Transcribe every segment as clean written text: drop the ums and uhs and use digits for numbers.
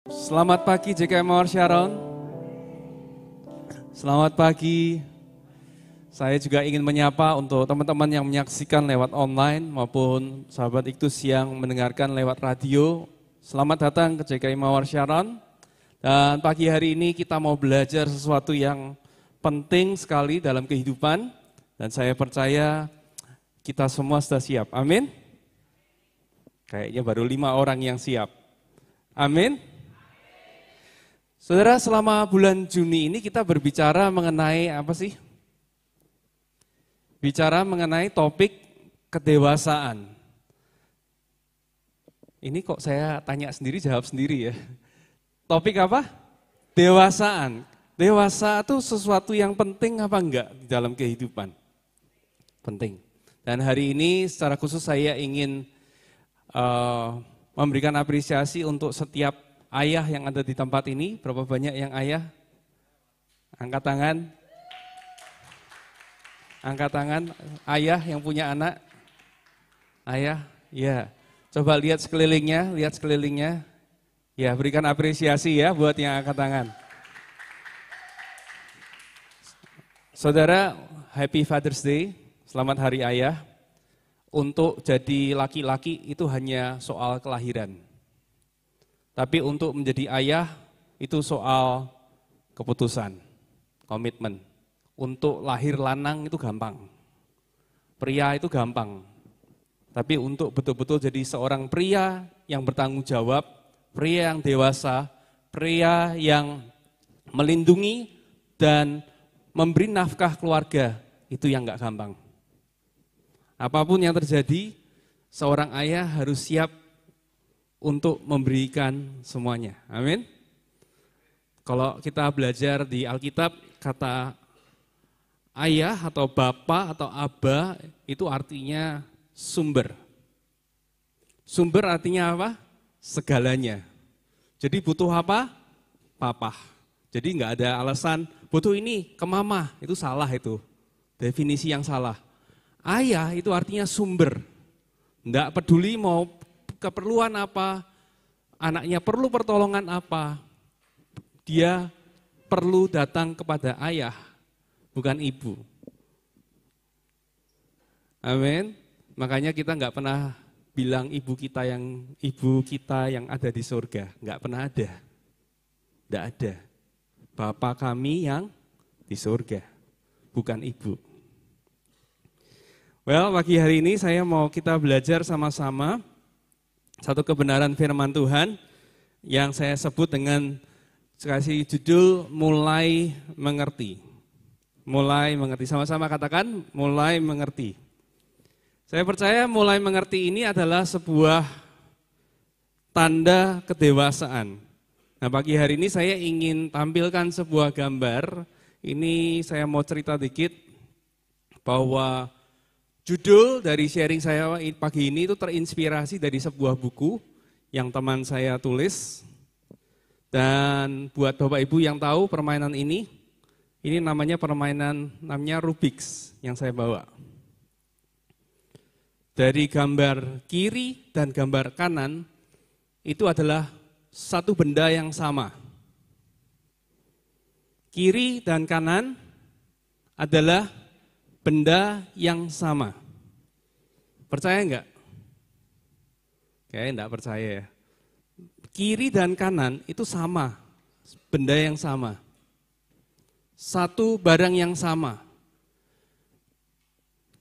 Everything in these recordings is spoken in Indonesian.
Selamat pagi JKM Mawar Sharon. Selamat pagi. Saya juga ingin menyapa untuk teman-teman yang menyaksikan lewat online maupun sahabat Iktus yang mendengarkan lewat radio. Selamat datang ke JKM Mawar Sharon. Dan pagi hari ini kita mau belajar sesuatu yang penting sekali dalam kehidupan. Dan saya percaya kita semua sudah siap. Amin. Kayaknya baru 5 orang yang siap. Amin. Saudara, selama bulan Juni ini kita berbicara mengenai apa sih? Bicara mengenai topik kedewasaan. Ini kok saya tanya sendiri, jawab sendiri ya. Topik apa? Dewasaan. Dewasa itu sesuatu yang penting apa enggak di dalam kehidupan? Penting. Dan hari ini secara khusus saya ingin memberikan apresiasi untuk setiap ayah yang ada di tempat ini. Berapa banyak yang ayah? Angkat tangan. Angkat tangan, ayah yang punya anak. Ayah, ya. Coba lihat sekelilingnya, Ya, berikan apresiasi ya buat yang angkat tangan. Saudara, Happy Father's Day, selamat Hari Ayah. Untuk jadi laki-laki itu hanya soal kelahiran. Tapi untuk menjadi ayah itu soal keputusan, komitmen. Untuk lahir lanang itu gampang, pria itu gampang. Tapi untuk betul-betul jadi seorang pria yang bertanggung jawab, pria yang dewasa, pria yang melindungi dan memberi nafkah keluarga, itu yang gak gampang. Apapun yang terjadi, seorang ayah harus siap untuk memberikan semuanya. Amin. Kalau kita belajar di Alkitab, kata ayah atau bapak atau aba itu artinya sumber. Sumber artinya apa? Segalanya. Jadi butuh apa? Papa. Jadi enggak ada alasan butuh ini ke mama, itu salah itu. Definisi yang salah. Ayah itu artinya sumber. Enggak peduli mau keperluan apa, anaknya perlu pertolongan apa, dia perlu datang kepada ayah, bukan ibu. Amin. Makanya kita nggak pernah bilang ibu kita yang ada di surga, nggak pernah ada, nggak ada. Bapa kami yang di surga, bukan ibu. Well, pagi hari ini saya mau kita belajar sama-sama satu kebenaran firman Tuhan yang saya sebut dengan kasih judul mulai mengerti. Mulai mengerti, sama-sama katakan mulai mengerti. Saya percaya mulai mengerti ini adalah sebuah tanda kedewasaan. Nah, pagi hari ini saya ingin tampilkan sebuah gambar. Ini saya mau cerita dikit bahwa judul dari sharing saya pagi ini itu terinspirasi dari sebuah buku yang teman saya tulis. Dan buat Bapak Ibu yang tahu permainan ini namanya Rubik's yang saya bawa. Dari gambar kiri dan gambar kanan itu adalah satu benda yang sama. Kiri dan kanan adalah benda yang sama. Percaya enggak? Kayaknya enggak percaya ya. Kiri dan kanan itu sama, benda yang sama. Satu barang yang sama.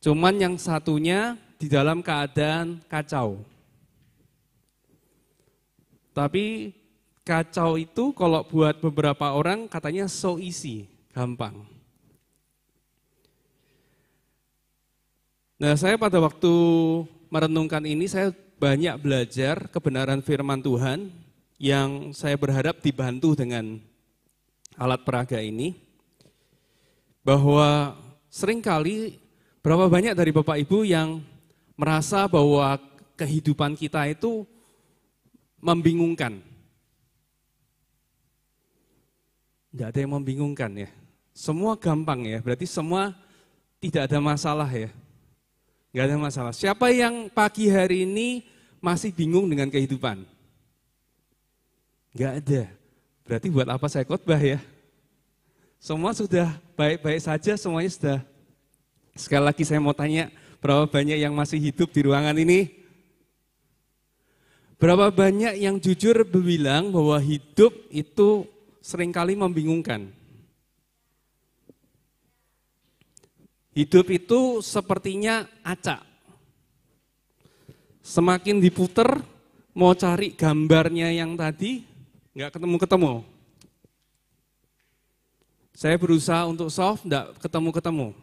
Cuman yang satunya di dalam keadaan kacau. Tapi kacau itu kalau buat beberapa orang katanya so easy, gampang. Nah, saya pada waktu merenungkan ini, saya banyak belajar kebenaran firman Tuhan yang saya berharap dibantu dengan alat peraga ini. Bahwa seringkali, berapa banyak dari Bapak Ibu yang merasa bahwa kehidupan kita itu membingungkan. Enggak ada yang membingungkan ya. Semua gampang ya, berarti semua tidak ada masalah ya. Enggak ada masalah. Siapa yang pagi hari ini masih bingung dengan kehidupan? Nggak ada. Berarti buat apa saya khotbah ya? Semua sudah baik-baik saja, semuanya sudah. Sekali lagi saya mau tanya, berapa banyak yang masih hidup di ruangan ini? Berapa banyak yang jujur bilang bahwa hidup itu seringkali membingungkan? Hidup itu sepertinya acak. Semakin diputer, mau cari gambarnya yang tadi, nggak ketemu-ketemu. Saya berusaha untuk solve, nggak ketemu-ketemu.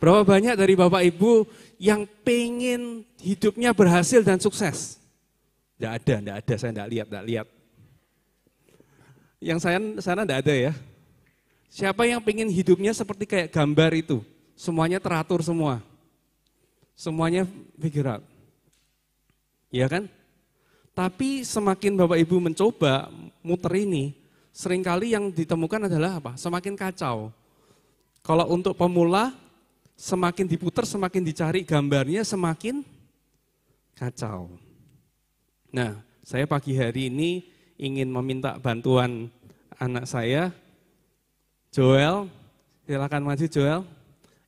Berapa banyak dari Bapak Ibu yang pengen hidupnya berhasil dan sukses? Nggak ada, saya nggak lihat. Yang sana nggak ada ya. Siapa yang pengen hidupnya seperti kayak gambar itu? Semuanya teratur semua. Semuanya figure out. Iya kan? Tapi semakin Bapak Ibu mencoba muter ini, seringkali yang ditemukan adalah apa? Semakin kacau. Kalau untuk pemula, semakin diputar, semakin dicari gambarnya, semakin kacau. Nah, saya pagi hari ini ingin meminta bantuan anak saya, Joel, silakan maju Joel,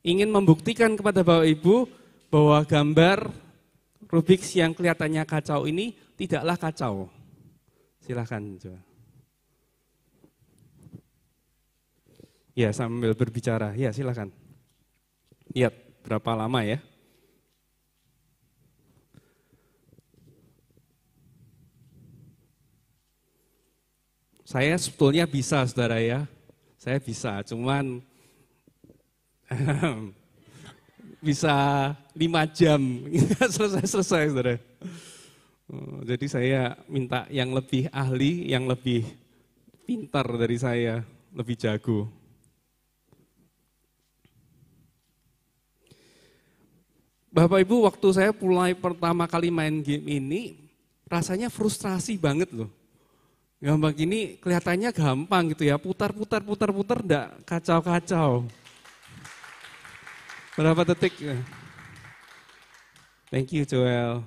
ingin membuktikan kepada Bapak Ibu bahwa gambar Rubik's yang kelihatannya kacau ini tidaklah kacau. Silakan Joel. Ya, sambil berbicara, ya silakan. Lihat berapa lama ya. Saya sebetulnya bisa saudara ya. Saya bisa, cuman bisa 5 jam, selesai saudara. Jadi saya minta yang lebih ahli, yang lebih pintar dari saya, lebih jago. Bapak Ibu, waktu saya mulai pertama kali main game ini, rasanya frustrasi banget loh. Gambar gini kelihatannya gampang gitu ya, putar, enggak kacau-kacau. Berapa detik? Thank you Joel.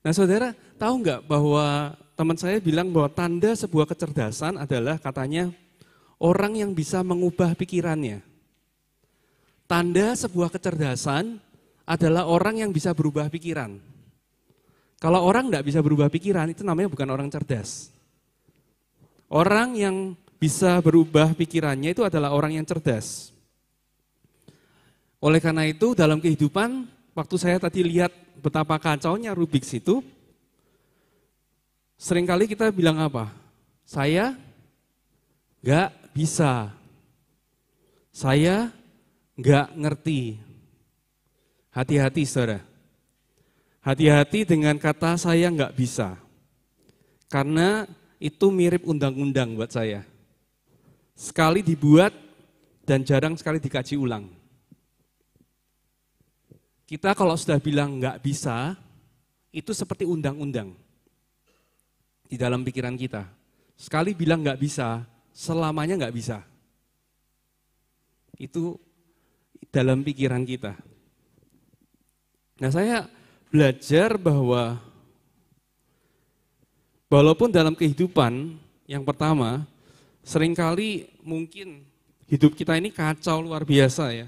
Nah saudara, tahu enggak bahwa teman saya bilang bahwa tanda sebuah kecerdasan adalah katanya orang yang bisa mengubah pikirannya. Tanda sebuah kecerdasan adalah orang yang bisa berubah pikiran. Kalau orang enggak bisa berubah pikiran, itu namanya bukan orang cerdas. Orang yang bisa berubah pikirannya itu adalah orang yang cerdas. Oleh karena itu dalam kehidupan, waktu saya tadi lihat betapa kacaunya Rubik's itu, seringkali kita bilang apa? Saya enggak bisa. Saya enggak ngerti. Hati-hati saudara. Hati-hati dengan kata saya enggak bisa. Karena itu mirip undang-undang buat saya. Sekali dibuat dan jarang sekali dikaji ulang. Kita kalau sudah bilang enggak bisa, itu seperti undang-undang di dalam pikiran kita. Sekali bilang enggak bisa, selamanya enggak bisa. Itu dalam pikiran kita. Nah saya belajar bahwa walaupun dalam kehidupan yang pertama, seringkali mungkin hidup kita ini kacau luar biasa ya.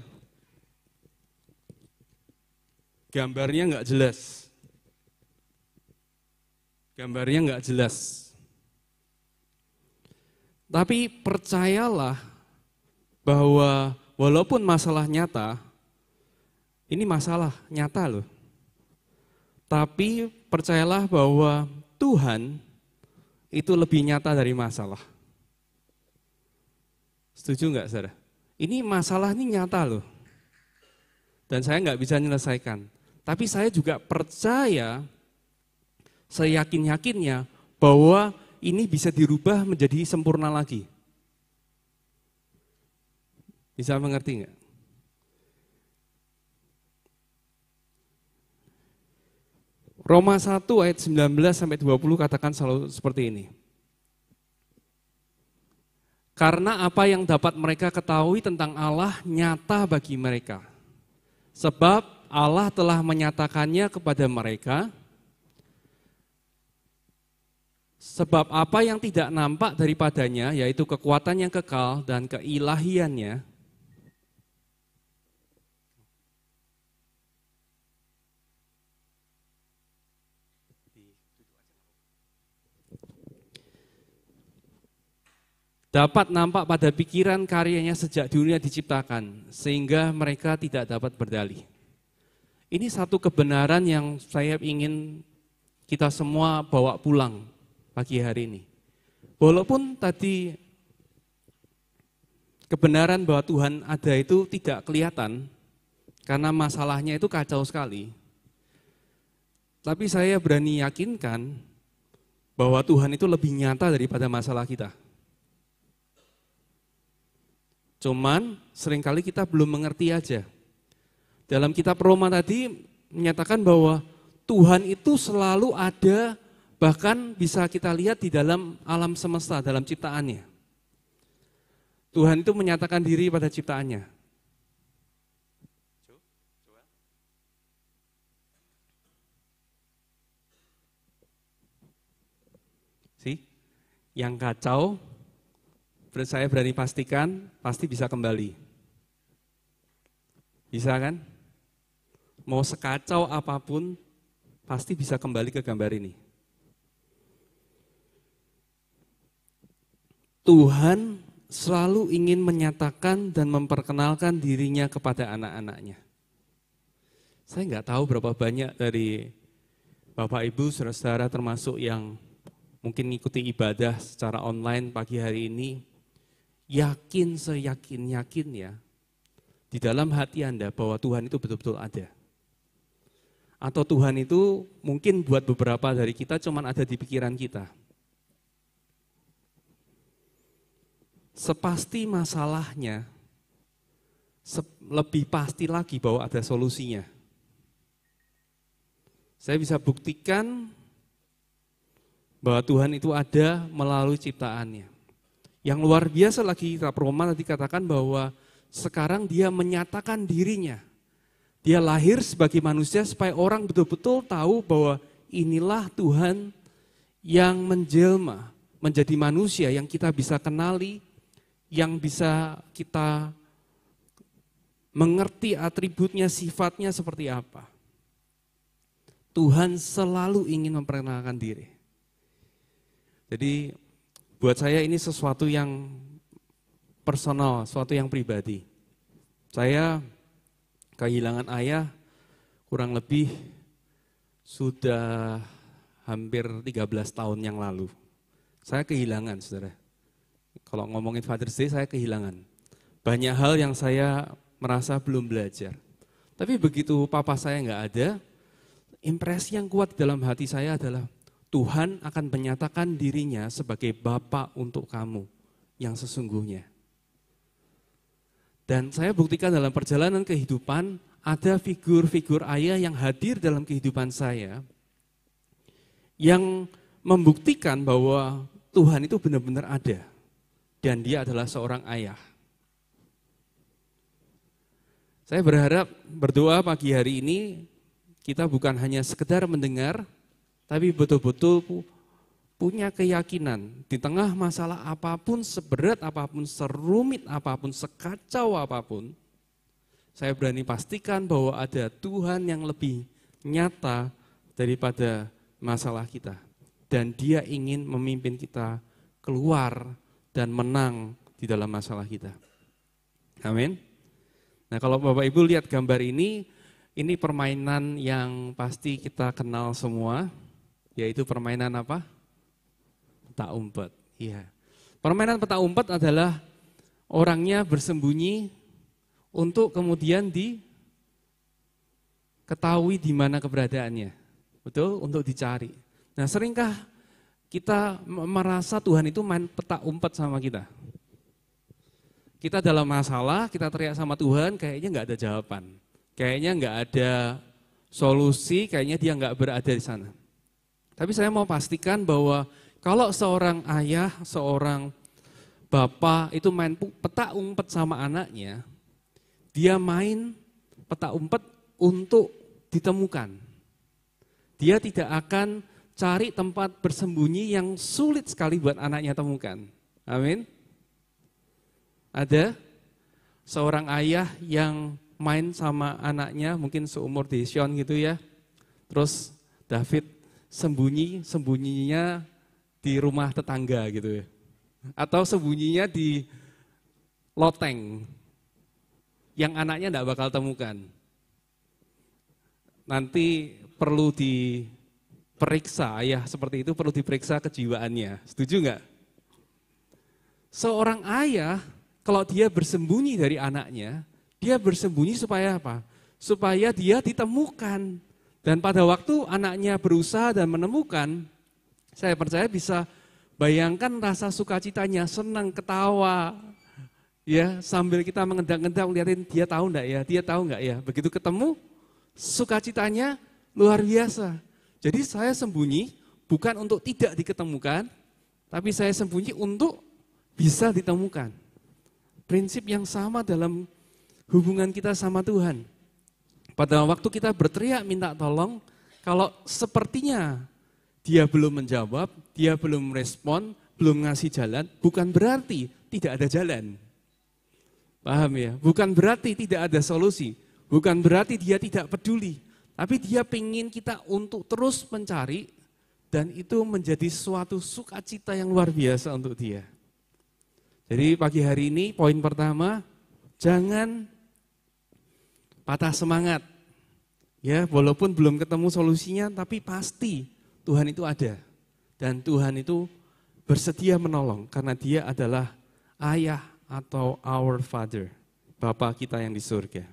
Gambarnya enggak jelas. Gambarnya enggak jelas. Tapi percayalah bahwa walaupun masalah nyata, ini masalah nyata loh. Tapi percayalah bahwa Tuhan itu lebih nyata dari masalah. Setuju enggak saudara? Ini masalah ini nyata loh. Dan saya enggak bisa menyelesaikan. Tapi saya juga percaya, seyakin-yakinnya bahwa ini bisa dirubah menjadi sempurna lagi. Bisa mengerti enggak? Roma 1 ayat 19 sampai 20 katakan selalu seperti ini. Karena apa yang dapat mereka ketahui tentang Allah nyata bagi mereka. Sebab Allah telah menyatakannya kepada mereka, Sebab apa yang tidak nampak daripadanya, yaitu kekuatan yang kekal dan keilahiannya, dapat nampak pada pikiran karyanya sejak dunia diciptakan, sehingga mereka tidak dapat berdalih. Ini satu kebenaran yang saya ingin kita semua bawa pulang pagi hari ini. Walaupun tadi kebenaran bahwa Tuhan ada itu tidak kelihatan, karena masalahnya itu kacau sekali. Tapi saya berani yakinkan bahwa Tuhan itu lebih nyata daripada masalah kita. Cuman seringkali kita belum mengerti aja. Dalam kitab Roma tadi menyatakan bahwa Tuhan itu selalu ada, bahkan bisa kita lihat di dalam alam semesta, dalam ciptaannya. Tuhan itu menyatakan diri pada ciptaannya. Yang kacau, saya berani pastikan, pasti bisa kembali. Bisa kan? Mau sekacau apapun, pasti bisa kembali ke gambar ini. Tuhan selalu ingin menyatakan dan memperkenalkan dirinya kepada anak-anaknya. Saya nggak tahu berapa banyak dari Bapak Ibu, saudara-saudara termasuk yang mungkin ngikuti ibadah secara online pagi hari ini, yakin seyakin-yakinnya di dalam hati Anda bahwa Tuhan itu betul-betul ada. Atau Tuhan itu mungkin buat beberapa dari kita cuman ada di pikiran kita. Sepasti masalahnya, lebih pasti lagi bahwa ada solusinya. Saya bisa buktikan bahwa Tuhan itu ada melalui ciptaannya. Yang luar biasa lagi, kitab Roma tadi katakan bahwa sekarang dia menyatakan dirinya. Dia lahir sebagai manusia supaya orang betul-betul tahu bahwa inilah Tuhan yang menjelma, menjadi manusia yang kita bisa kenali, yang bisa kita mengerti atributnya, sifatnya seperti apa. Tuhan selalu ingin memperkenalkan diri. Jadi buat saya ini sesuatu yang personal, sesuatu yang pribadi. Saya kehilangan ayah kurang lebih sudah hampir 13 tahun yang lalu. Saya kehilangan, saudara. Kalau ngomongin Father's Day, saya kehilangan. Banyak hal yang saya merasa belum belajar. Tapi begitu papa saya nggak ada, impresi yang kuat dalam hati saya adalah Tuhan akan menyatakan dirinya sebagai Bapa untuk kamu yang sesungguhnya. Dan saya buktikan dalam perjalanan kehidupan, ada figur-figur ayah yang hadir dalam kehidupan saya, yang membuktikan bahwa Tuhan itu benar-benar ada. Dan dia adalah seorang ayah. Saya berharap berdoa pagi hari ini, kita bukan hanya sekedar mendengar, tapi betul-betul punya keyakinan di tengah masalah apapun, seberat apapun, serumit apapun, sekacau apapun, saya berani pastikan bahwa ada Tuhan yang lebih nyata daripada masalah kita. Dan dia ingin memimpin kita keluar dan menang di dalam masalah kita. Amin. Nah, kalau Bapak Ibu lihat gambar ini permainan yang pasti kita kenal semua, yaitu permainan apa? Petak umpet. Iya. Permainan petak umpet adalah orangnya bersembunyi untuk kemudian diketahui di mana keberadaannya. Betul? Untuk dicari. Nah, seringkah kita merasa Tuhan itu main petak umpet sama kita? Kita dalam masalah, kita teriak sama Tuhan, kayaknya nggak ada jawaban. Kayaknya nggak ada solusi, kayaknya dia nggak berada di sana. Tapi saya mau pastikan bahwa kalau seorang ayah, seorang bapak itu main petak umpet sama anaknya, dia main petak umpet untuk ditemukan. Dia tidak akan cari tempat bersembunyi yang sulit sekali buat anaknya temukan. Amin. Ada seorang ayah yang main sama anaknya, mungkin seumur Deshaun gitu ya. Terus David sembunyinya di rumah tetangga gitu ya. Atau sembunyinya di loteng yang anaknya enggak bakal temukan. Nanti perlu diperiksa, ayah seperti itu perlu diperiksa kejiwaannya. Setuju enggak? Seorang ayah kalau dia bersembunyi dari anaknya, dia bersembunyi supaya apa? Supaya dia ditemukan. Dan pada waktu anaknya berusaha dan menemukan, saya percaya bisa bayangkan rasa sukacitanya, senang, ketawa. Ya, sambil kita mengendap-endap lihatin dia tahu enggak ya? Dia tahu enggak ya? Begitu ketemu, sukacitanya luar biasa. Jadi saya sembunyi bukan untuk tidak diketemukan, tapi saya sembunyi untuk bisa ditemukan. Prinsip yang sama dalam hubungan kita sama Tuhan. Pada waktu kita berteriak minta tolong, kalau sepertinya dia belum menjawab, dia belum merespon, belum ngasih jalan, bukan berarti tidak ada jalan. Paham ya? Bukan berarti tidak ada solusi, bukan berarti dia tidak peduli, tapi dia pengen kita untuk terus mencari, dan itu menjadi suatu sukacita yang luar biasa untuk dia. Jadi pagi hari ini poin pertama, jangan patah semangat. Ya, walaupun belum ketemu solusinya, tapi pasti Tuhan itu ada. Dan Tuhan itu bersedia menolong, karena dia adalah ayah atau our Father, Bapa kita yang di surga.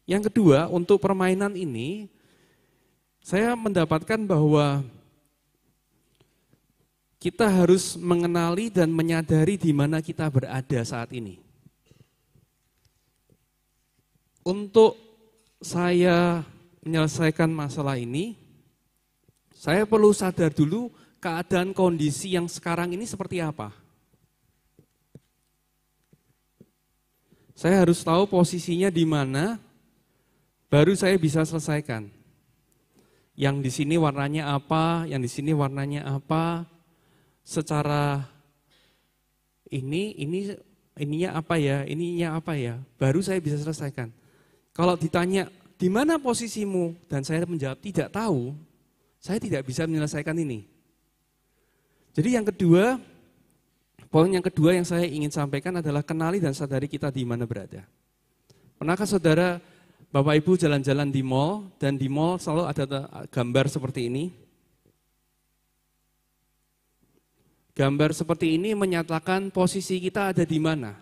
Yang kedua, untuk permainan ini, saya mendapatkan bahwa kita harus mengenali dan menyadari di mana kita berada saat ini. Untuk saya menyelesaikan masalah ini, saya perlu sadar dulu keadaan kondisi yang sekarang ini seperti apa. Saya harus tahu posisinya di mana, baru saya bisa selesaikan. Yang di sini warnanya apa, yang di sini warnanya apa, secara ininya apa ya, baru saya bisa selesaikan. Kalau ditanya, di mana posisimu? Dan saya menjawab, tidak tahu, saya tidak bisa menyelesaikan ini. Jadi yang kedua, poin yang kedua yang saya ingin sampaikan adalah kenali dan sadari kita di mana berada. Pernahkah saudara, Bapak Ibu jalan-jalan di mall, dan di mall selalu ada gambar seperti ini? Gambar seperti ini menyatakan posisi kita ada di mana.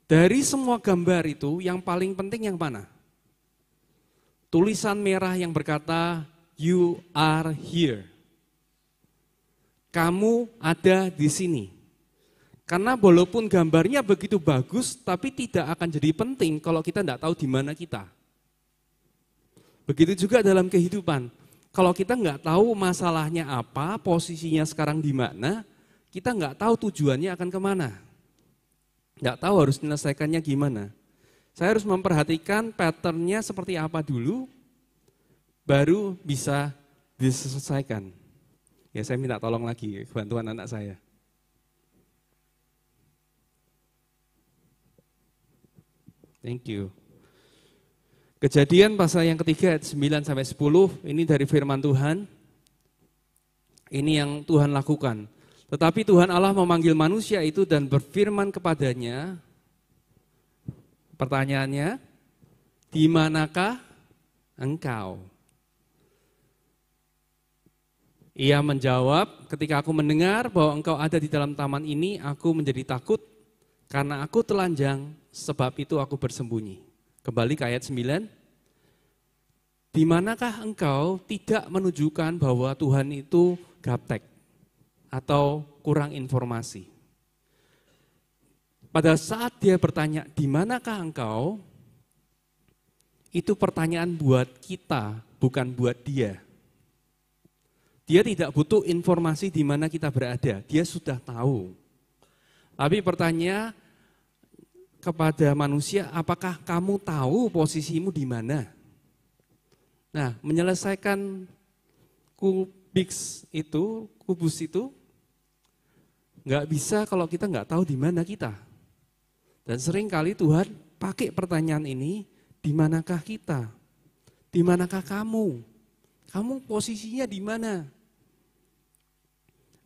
Dari semua gambar itu, yang paling penting yang mana? Tulisan merah yang berkata, you are here. Kamu ada di sini. Karena walaupun gambarnya begitu bagus, tapi tidak akan jadi penting kalau kita tidak tahu di mana kita. Begitu juga dalam kehidupan. Kalau kita nggak tahu masalahnya apa, posisinya sekarang di mana, kita nggak tahu tujuannya akan kemana. Nggak tahu harus menyelesaikannya gimana. Saya harus memperhatikan patternnya seperti apa dulu, baru bisa diselesaikan. Ya, saya minta tolong lagi bantuan anak saya. Thank you. Kejadian pasal yang ketiga ayat 9-10, ini dari firman Tuhan. Ini yang Tuhan lakukan. Tetapi Tuhan Allah memanggil manusia itu dan berfirman kepadanya, pertanyaannya, di manakah engkau? Ia menjawab, ketika aku mendengar bahwa engkau ada di dalam taman ini, aku menjadi takut karena aku telanjang, sebab itu aku bersembunyi. Kembali ke ayat 9. Di manakah engkau tidak menunjukkan bahwa Tuhan itu gaptek atau kurang informasi. Pada saat dia bertanya, di manakah engkau? Itu pertanyaan buat kita, bukan buat dia. Dia tidak butuh informasi di mana kita berada, dia sudah tahu. Tapi pertanyaan kepada manusia, apakah kamu tahu posisimu di mana? Nah, menyelesaikan Biks itu, kubus itu, nggak bisa kalau kita nggak tahu di mana kita. Dan sering kali Tuhan pakai pertanyaan ini, di manakah kita? Di manakah kamu? Kamu posisinya di mana?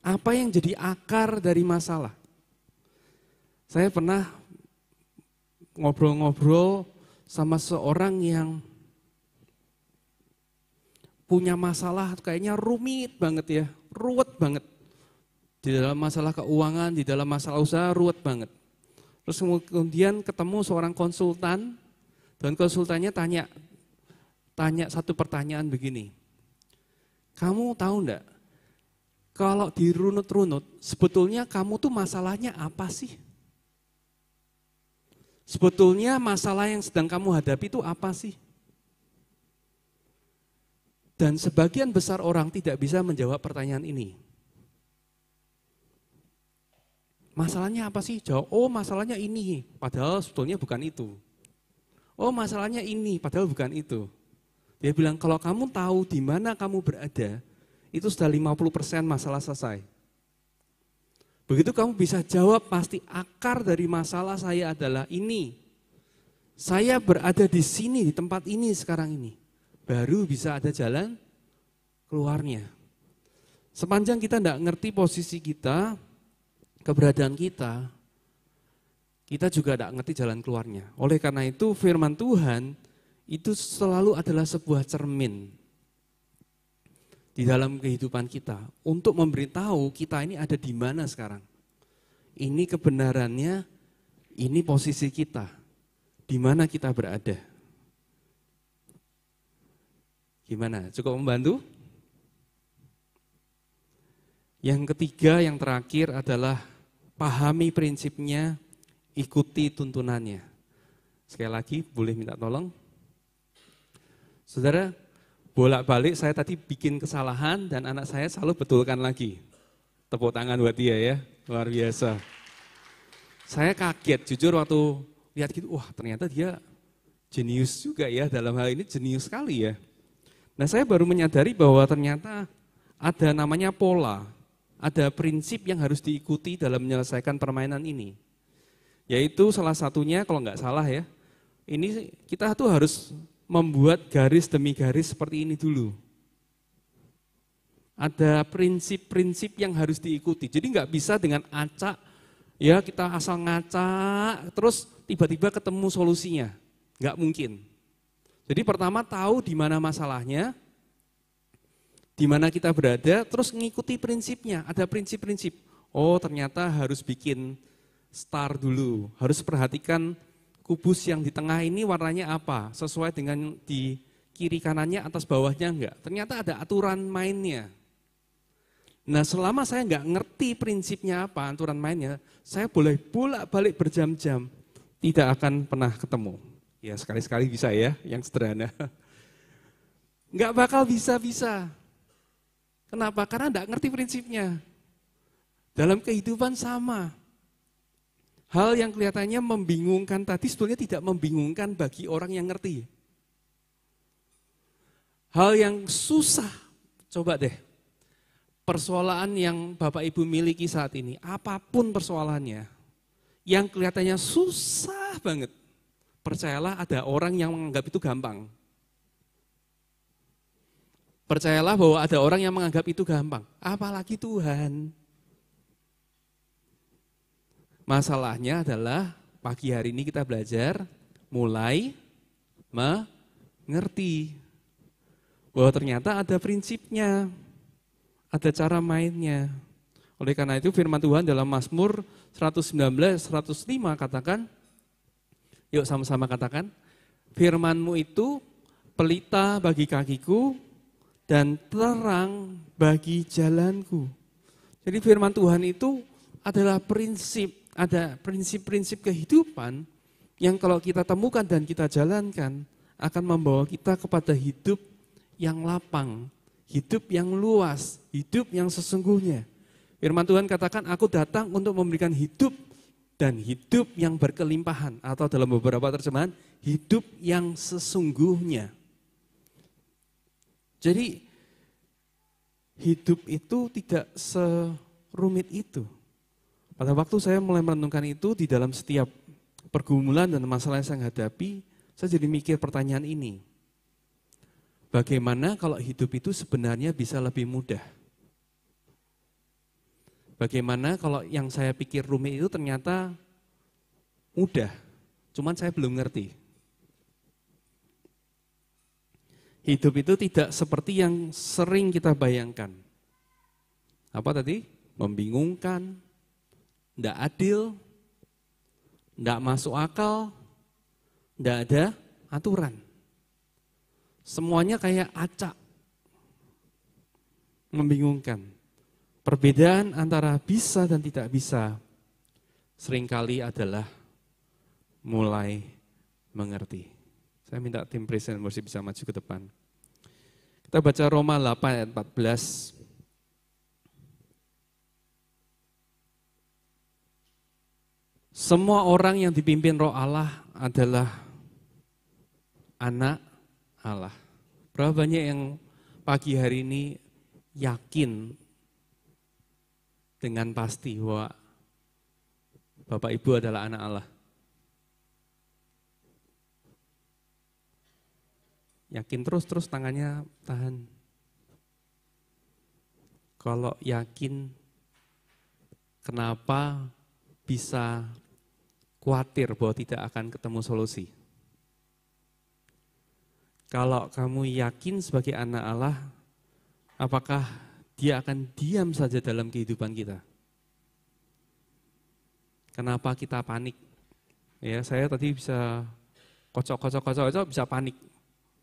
Apa yang jadi akar dari masalah? Saya pernah ngobrol-ngobrol sama seorang yang punya masalah kayaknya rumit banget ya, ruwet banget. Di dalam masalah keuangan, di dalam masalah usaha ruwet banget. Terus kemudian ketemu seorang konsultan, dan konsultannya tanya satu pertanyaan begini. Kamu tahu enggak, kalau dirunut-runut, sebetulnya kamu tuh masalahnya apa sih? Sebetulnya masalah yang sedang kamu hadapi itu apa sih? Dan sebagian besar orang tidak bisa menjawab pertanyaan ini. Masalahnya apa sih? Jawab, oh masalahnya ini, padahal sebetulnya bukan itu. Oh masalahnya ini, padahal bukan itu. Dia bilang, kalau kamu tahu di mana kamu berada, itu sudah 50% masalah selesai. Begitu kamu bisa jawab, pasti akar dari masalah saya adalah ini. Saya berada di sini, di tempat ini sekarang ini. Baru bisa ada jalan keluarnya. Sepanjang kita tidak ngerti posisi kita, keberadaan kita juga tidak ngerti jalan keluarnya. Oleh karena itu firman Tuhan itu selalu adalah sebuah cermin di dalam kehidupan kita untuk memberitahu kita ini ada di mana sekarang. Ini kebenarannya, ini posisi kita, di mana kita berada. Gimana? Cukup membantu? Yang ketiga, yang terakhir adalah pahami prinsipnya, ikuti tuntunannya. Sekali lagi, boleh minta tolong? Saudara, bolak-balik saya tadi bikin kesalahan dan anak saya selalu betulkan lagi. Tepuk tangan buat dia ya, luar biasa. Saya kaget, jujur waktu lihat gitu, wah ternyata dia jenius juga ya, dalam hal ini jenius sekali ya. Nah saya baru menyadari bahwa ternyata ada namanya pola, ada prinsip yang harus diikuti dalam menyelesaikan permainan ini. Yaitu salah satunya kalau nggak salah ya, ini kita tuh harus membuat garis demi garis seperti ini dulu. Ada prinsip-prinsip yang harus diikuti, jadi nggak bisa dengan acak, ya kita asal ngacak, terus tiba-tiba ketemu solusinya, nggak mungkin. Jadi pertama tahu di mana masalahnya, di mana kita berada, terus ngikuti prinsipnya. Ada prinsip-prinsip. Oh ternyata harus bikin star dulu, harus perhatikan kubus yang di tengah ini warnanya apa, sesuai dengan di kiri kanannya, atas bawahnya enggak. Ternyata ada aturan mainnya. Nah selama saya enggak ngerti prinsipnya apa, aturan mainnya, saya boleh bolak-balik berjam-jam, tidak akan pernah ketemu. Ya sekali-sekali bisa ya, yang sederhana. Enggak bakal bisa-bisa. Kenapa? Karena enggak ngerti prinsipnya. Dalam kehidupan sama. Hal yang kelihatannya membingungkan tadi sebetulnya tidak membingungkan bagi orang yang ngerti. Hal yang susah, coba deh. Persoalan yang Bapak Ibu miliki saat ini, apapun persoalannya, yang kelihatannya susah banget. Percayalah ada orang yang menganggap itu gampang. Percayalah bahwa ada orang yang menganggap itu gampang. Apalagi Tuhan. Masalahnya adalah pagi hari ini kita belajar mulai mengerti. Bahwa ternyata ada prinsipnya. Ada cara mainnya. Oleh karena itu firman Tuhan dalam Mazmur 119, 105 katakan, yuk sama-sama katakan, firman-Mu itu pelita bagi kakiku dan terang bagi jalanku. Jadi firman Tuhan itu adalah prinsip, ada prinsip-prinsip kehidupan yang kalau kita temukan dan kita jalankan akan membawa kita kepada hidup yang lapang, hidup yang luas, hidup yang sesungguhnya. Firman Tuhan katakan, aku datang untuk memberikan hidup dan hidup yang berkelimpahan, atau dalam beberapa terjemahan, hidup yang sesungguhnya. Jadi, hidup itu tidak serumit itu. Pada waktu saya mulai merenungkan itu di dalam setiap pergumulan dan masalah yang saya hadapi, saya jadi mikir pertanyaan ini. Bagaimana kalau hidup itu sebenarnya bisa lebih mudah? Bagaimana kalau yang saya pikir rumit itu ternyata mudah, cuman saya belum ngerti. Hidup itu tidak seperti yang sering kita bayangkan. Apa tadi? Membingungkan, tidak adil, tidak masuk akal, tidak ada aturan. Semuanya kayak acak, membingungkan. Perbedaan antara bisa dan tidak bisa seringkali adalah mulai mengerti. Saya minta tim praise and worship bisa maju ke depan. Kita baca Roma 8 ayat 14. Semua orang yang dipimpin Roh Allah adalah anak Allah. Berapa banyak yang pagi hari ini yakin dengan pasti bahwa Bapak Ibu adalah anak Allah? Yakin terus tangannya tahan. Kalau yakin, kenapa bisa khawatir bahwa tidak akan ketemu solusi? Kalau kamu yakin sebagai anak Allah, apakah Dia akan diam saja dalam kehidupan kita? Kenapa kita panik? Ya, saya tadi bisa kocok bisa panik,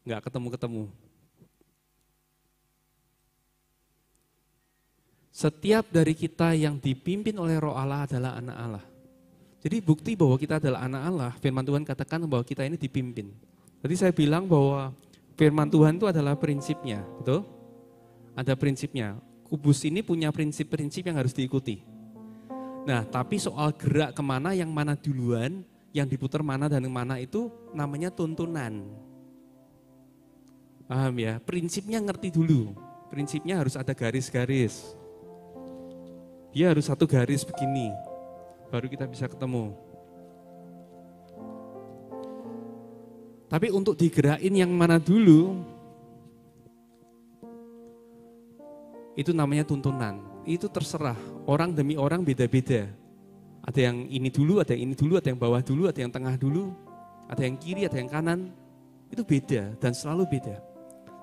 nggak ketemu-ketemu. Setiap dari kita yang dipimpin oleh Roh Allah adalah anak Allah. Jadi bukti bahwa kita adalah anak Allah, firman Tuhan katakan bahwa kita ini dipimpin. Tadi saya bilang bahwa firman Tuhan itu adalah prinsipnya, betul? Ada prinsipnya. Kubus ini punya prinsip-prinsip yang harus diikuti. Nah, tapi soal gerak kemana, yang mana duluan, yang diputar mana dan yang mana itu namanya tuntunan. Paham ya? Prinsipnya ngerti dulu. Prinsipnya harus ada garis-garis. Dia harus satu garis begini, baru kita bisa ketemu. Tapi untuk digerakin yang mana dulu, itu namanya tuntunan. Itu terserah, orang demi orang beda-beda. Ada yang ini dulu, ada yang ini dulu, ada yang bawah dulu, ada yang tengah dulu, ada yang kiri, ada yang kanan. Itu beda dan selalu beda.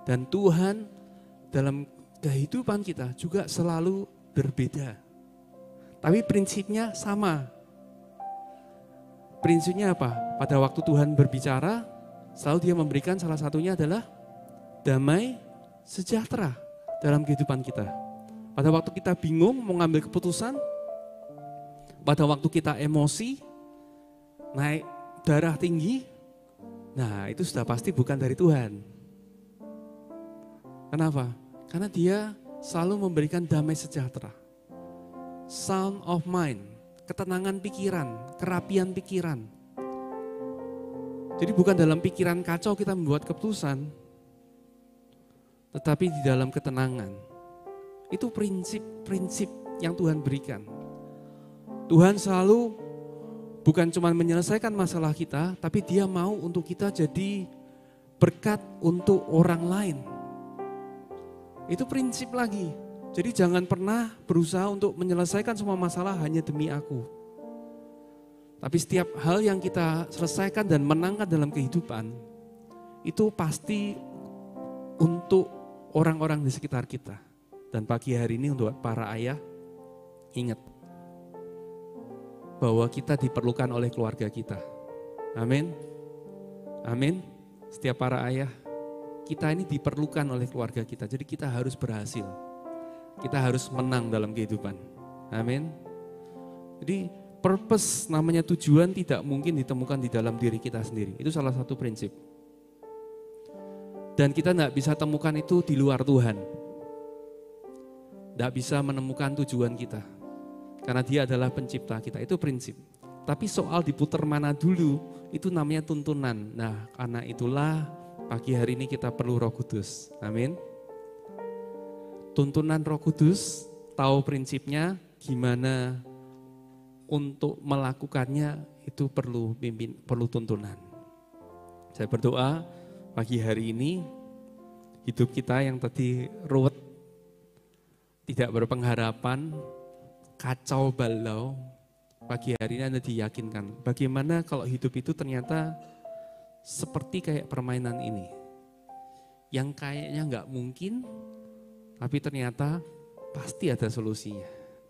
Dan Tuhan dalam kehidupan kita juga selalu berbeda. Tapi prinsipnya sama. Prinsipnya apa? Pada waktu Tuhan berbicara, selalu Dia memberikan salah satunya adalah damai sejahtera dalam kehidupan kita. Pada waktu kita bingung mau ngambil keputusan, pada waktu kita emosi, naik darah tinggi, nah itu sudah pasti bukan dari Tuhan. Kenapa? Karena Dia selalu memberikan damai sejahtera. Sound of mind, ketenangan pikiran, kerapian pikiran. Jadi bukan dalam pikiran kacau kita membuat keputusan, tetapi di dalam ketenangan. Itu prinsip-prinsip yang Tuhan berikan. Tuhan selalu bukan cuma menyelesaikan masalah kita, tapi Dia mau untuk kita jadi berkat untuk orang lain. Itu prinsip lagi. Jadi jangan pernah berusaha untuk menyelesaikan semua masalah hanya demi aku. Tapi setiap hal yang kita selesaikan dan menangkan dalam kehidupan, itu pasti untuk orang-orang di sekitar kita. Dan pagi hari ini untuk para ayah, ingat bahwa kita diperlukan oleh keluarga kita. Amin. Amin. Setiap para ayah, kita ini diperlukan oleh keluarga kita. Jadi kita harus berhasil. Kita harus menang dalam kehidupan. Amin. Jadi purpose, namanya tujuan, tidak mungkin ditemukan di dalam diri kita sendiri. Itu salah satu prinsip. Dan kita tidak bisa temukan itu di luar Tuhan. Tidak bisa menemukan tujuan kita. Karena Dia adalah pencipta kita, itu prinsip. Tapi soal diputar mana dulu, itu namanya tuntunan. Nah, karena itulah pagi hari ini kita perlu Roh Kudus. Amin. tuntunan Roh Kudus, tahu prinsipnya, gimana untuk melakukannya itu perlu tuntunan. Saya berdoa pagi hari ini hidup kita yang tadi ruwet, tidak berpengharapan, kacau balau, pagi hari ini Anda diyakinkan bagaimana kalau hidup itu ternyata seperti kayak permainan ini. Yang kayaknya nggak mungkin, tapi ternyata pasti ada solusinya.